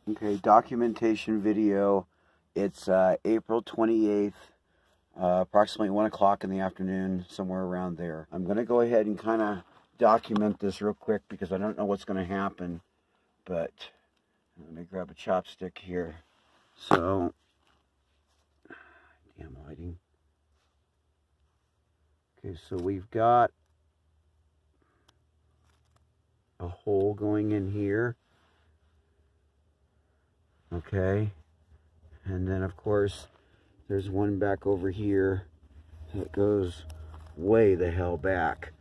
Okay, documentation video. It's April 28th, approximately 1 o'clock in the afternoon, somewhere around there. I'm going to go ahead and kind of document this real quick because I don't know what's going to happen. But let me grab a chopstick here. So, damn lighting. Okay, so we've got a hole going in here. Okay, and then of course there's one back over here that goes way the hell back.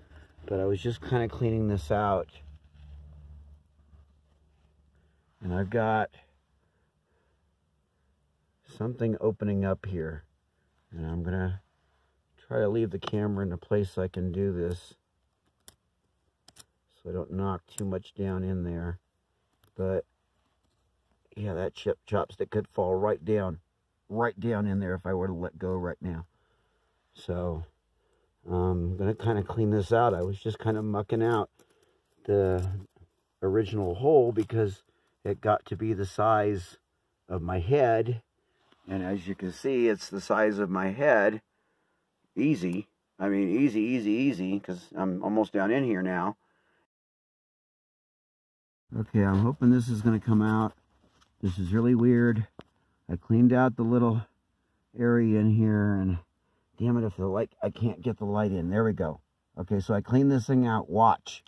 But I was just kind of cleaning this out, and I've got something opening up here, and I'm gonna try to leave the camera in a place I can do this so I don't knock too much down in there. But yeah, that chopstick could fall right down in there if I were to let go right now. So I'm gonna kind of clean this out. I was just kind of mucking out the original hole because it got to be the size of my head, and as you can see, it's the size of my head. Easy. I mean, easy, because I'm almost down in here now. Okay, I'm hoping this is going to come out. This is really weird. I cleaned out the little area in here, and damn it, if the light, I can't get the light in. There we go. Okay, so I cleaned this thing out. Watch.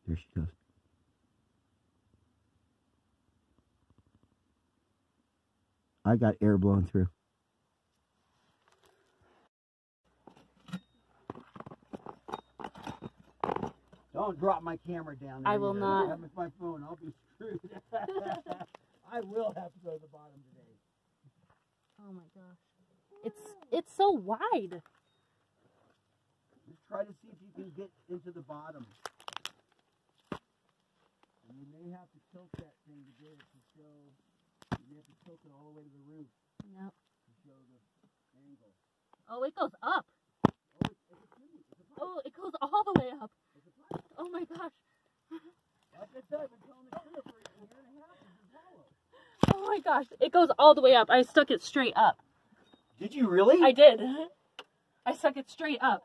There she goes. I got air blowing through. Don't drop my camera down there. I will not. That was my phone. I'll be screwed. I will have to go to the bottom today. Oh my gosh. It's so wide. Just try to see if you can get into the bottom. And you may have to tilt that thing to get it to show. You have to tilt it all the way to the roof. Yep. To show the angle. Oh, it goes up. Oh, it goes all the way up. Oh my gosh. Like I said, I've been telling the crew for a year and a half. It's hollow. Oh my gosh. It goes all the way up. I stuck it straight up. Did you really? I did. I stuck it straight up.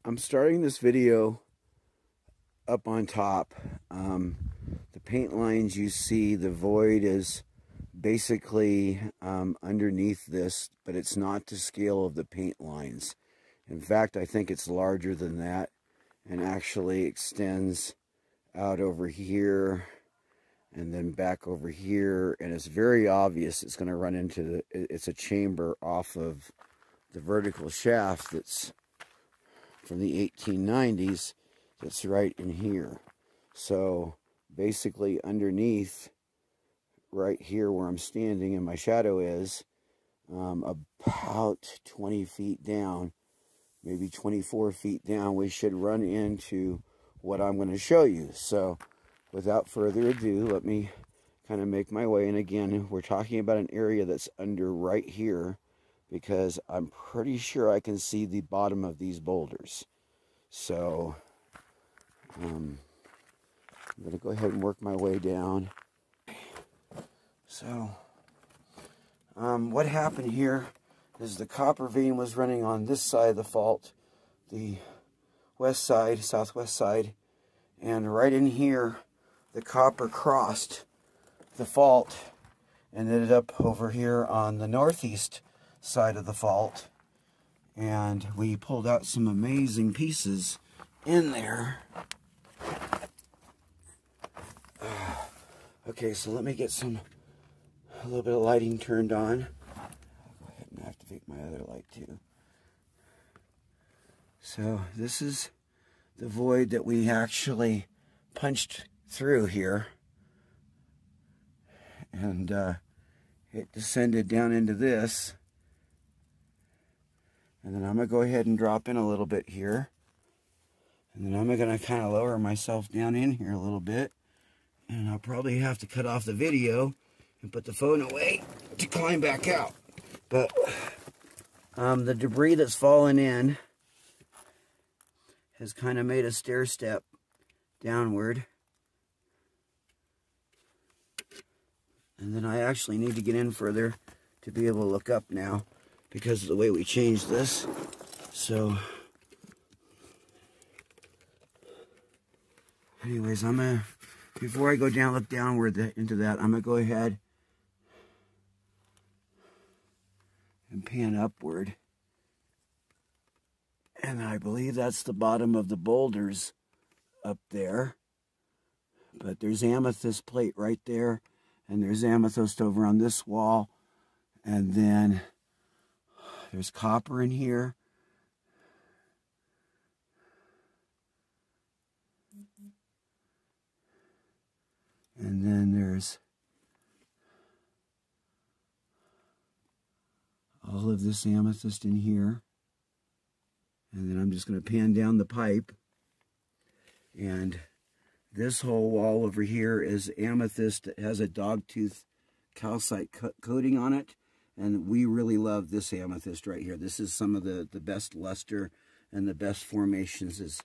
I'm starting this video up on top. The paint lines you see, the void is basically underneath this, but it's not to scale of the paint lines. In fact, I think it's larger than that and actually extends out over here and then back over here, and it's very obvious it's going to run into it's a chamber off of the vertical shaft that's from the 1890s that's right in here. So basically underneath right here where I'm standing and my shadow is, about 20 feet down, maybe 24 feet down, we should run into what I'm going to show you. So without further ado, let me kind of make my way. And again, we're talking about an area that's under right here, because I'm pretty sure I can see the bottom of these boulders. So I'm going to go ahead and work my way down. So what happened here is the copper vein was running on this side of the fault, the west side, southwest side, and right in here the copper crossed the fault and ended up over here on the northeast side of the fault, and we pulled out some amazing pieces in there. Okay, so let me get a little bit of lighting turned on. I'll go ahead and activate my other light too. So this is the void that we actually punched through here, and it descended down into this. And then I'm going to go ahead and drop in a little bit here, and then I'm going to kind of lower myself down in here a little bit, and I'll probably have to cut off the video and put the phone away to climb back out. But the debris that's fallen in has kind of made a stair step downward. And then I actually need to get in further to be able to look up now, because of the way we changed this. So anyways, before I go down, look downward into that, I'm gonna go ahead and pan upward. And I believe that's the bottom of the boulders up there. But there's amethyst plate right there, and there's amethyst over on this wall, and then there's copper in here. And then there's all of this amethyst in here. And then I'm just going to pan down the pipe. And this whole wall over here is amethyst that has a dogtooth calcite coating on it. And we really love this amethyst right here. This is some of the best luster and the best formations is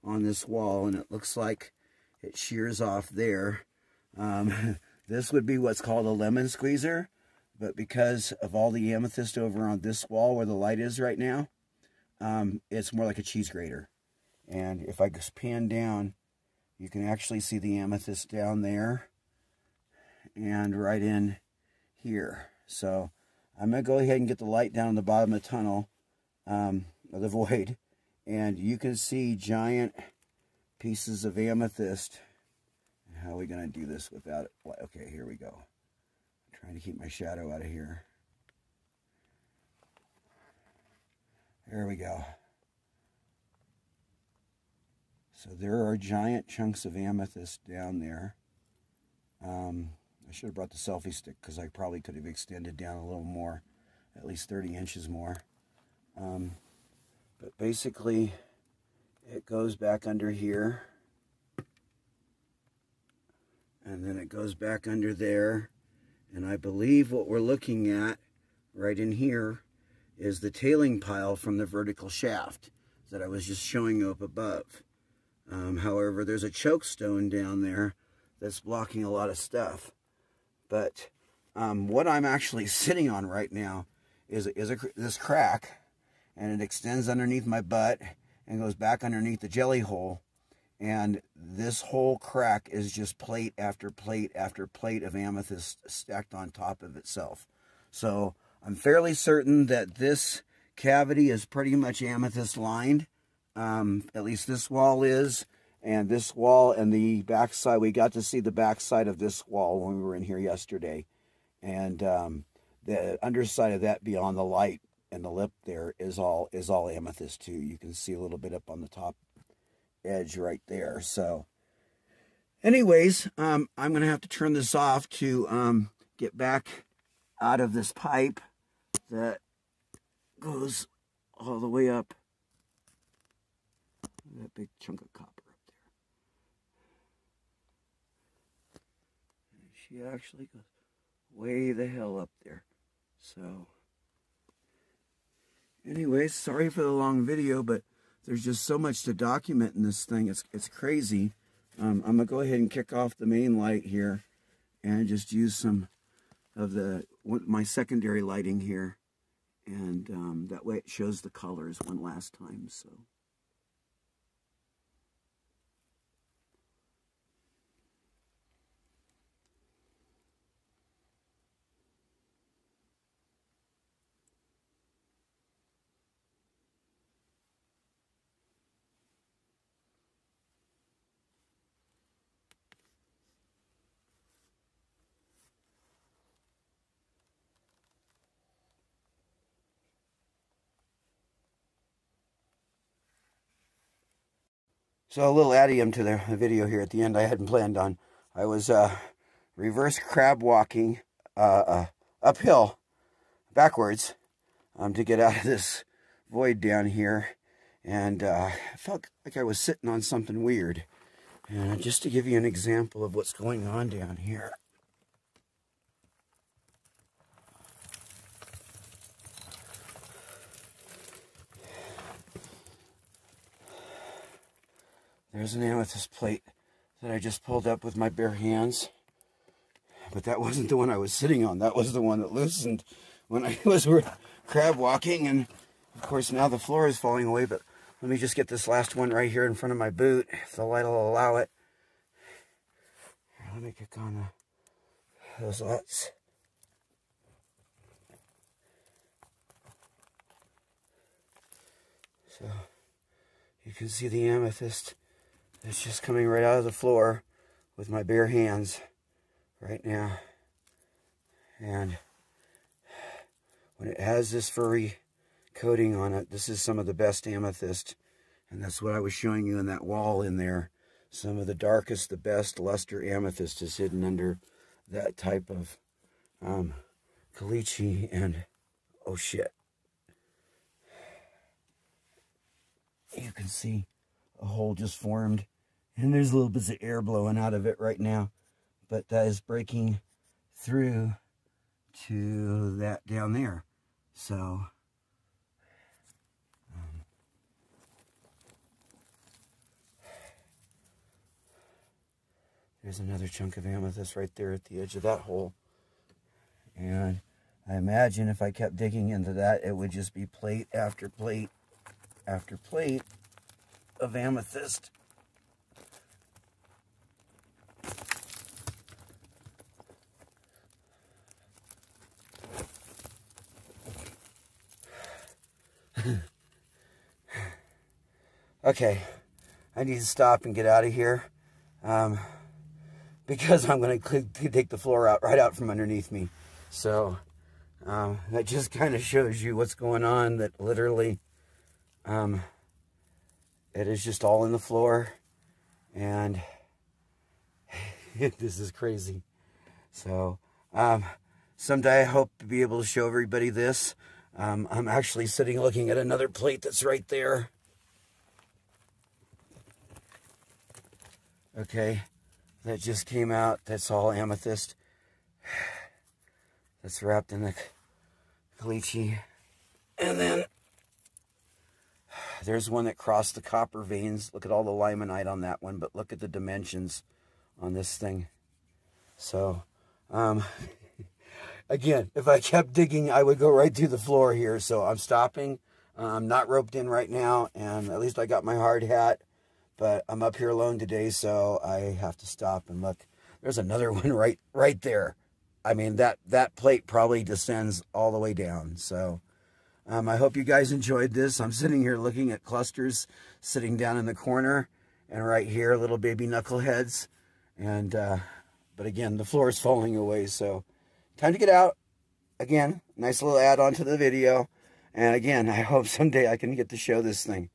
on this wall. And it looks like it shears off there. This would be what's called a lemon squeezer. But because of all the amethyst over on this wall where the light is right now, it's more like a cheese grater. And if I just pan down, you can actually see the amethyst down there and right in here. So I'm going to go ahead and get the light down on the bottom of the tunnel, of the void, and you can see giant pieces of amethyst. How are we going to do this without it? Okay, here we go. I'm trying to keep my shadow out of here. There we go. So there are giant chunks of amethyst down there. I should have brought the selfie stick because I probably could have extended down a little more, at least 30 inches more. But basically, it goes back under here. And then it goes back under there. And I believe what we're looking at right in here is the tailing pile from the vertical shaft that I was just showing you up above. However, there's a choke stone down there that's blocking a lot of stuff. But what I'm actually sitting on right now is this crack, and it extends underneath my butt and goes back underneath the jelly hole. And this whole crack is just plate after plate after plate of amethyst stacked on top of itself. So I'm fairly certain that this cavity is pretty much amethyst lined. At least this wall is, and this wall and the back side, we got to see the back side of this wall when we were in here yesterday. And the underside of that beyond the light and the lip there is all amethyst too. You can see a little bit up on the top edge right there. So anyways, I'm going to have to turn this off to get back out of this pipe that goes all the way up Look at that big chunk of copper up there. And she actually goes way the hell up there. So, anyways, sorry for the long video, but there's just so much to document in this thing. It's crazy. I'm going to go ahead and kick off the main light here and just use some of my secondary lighting here. And that way it shows the colors one last time. So. So a little addendum to the video here at the end I hadn't planned on. I was reverse crab walking uphill, backwards, to get out of this void down here. And I felt like I was sitting on something weird. And just to give you an example of what's going on down here. There's an amethyst plate that I just pulled up with my bare hands. But that wasn't the one I was sitting on. That was the one that loosened when I was crab walking. And of course now the floor is falling away. But let me just get this last one right here in front of my boot, if the light will allow it. Here, let me kick on those lights. So you can see the amethyst. It's just coming right out of the floor with my bare hands right now. And when it has this furry coating on it, this is some of the best amethyst. And that's what I was showing you in that wall in there. Some of the darkest, the best luster amethyst is hidden under that type of caliche. And oh shit. You can see a hole just formed. And there's a little bit of air blowing out of it right now. But that is breaking through to that down there. So, there's another chunk of amethyst right there at the edge of that hole. And I imagine if I kept digging into that, it would just be plate after plate after plate of amethyst. Okay, I need to stop and get out of here because I'm going to take the floor out right out from underneath me. So that just kind of shows you what's going on, that literally it is just all in the floor, and this is crazy. So someday I hope to be able to show everybody this. I'm actually sitting looking at another plate that's right there. Okay, that just came out. That's all amethyst. That's wrapped in the caliche. And then there's one that crossed the copper veins. Look at all the limonite on that one, but look at the dimensions on this thing. So, again, if I kept digging, I would go right through the floor here. So I'm stopping. I'm not roped in right now, and at least I got my hard hat. But I'm up here alone today, so I have to stop and look. There's another one right there. I mean, that plate probably descends all the way down. So I hope you guys enjoyed this. I'm sitting here looking at clusters sitting down in the corner, and right here, little baby knuckleheads. And but again, the floor is falling away, so time to get out. Again, nice little add-on to the video. And again, I hope someday I can get to show this thing.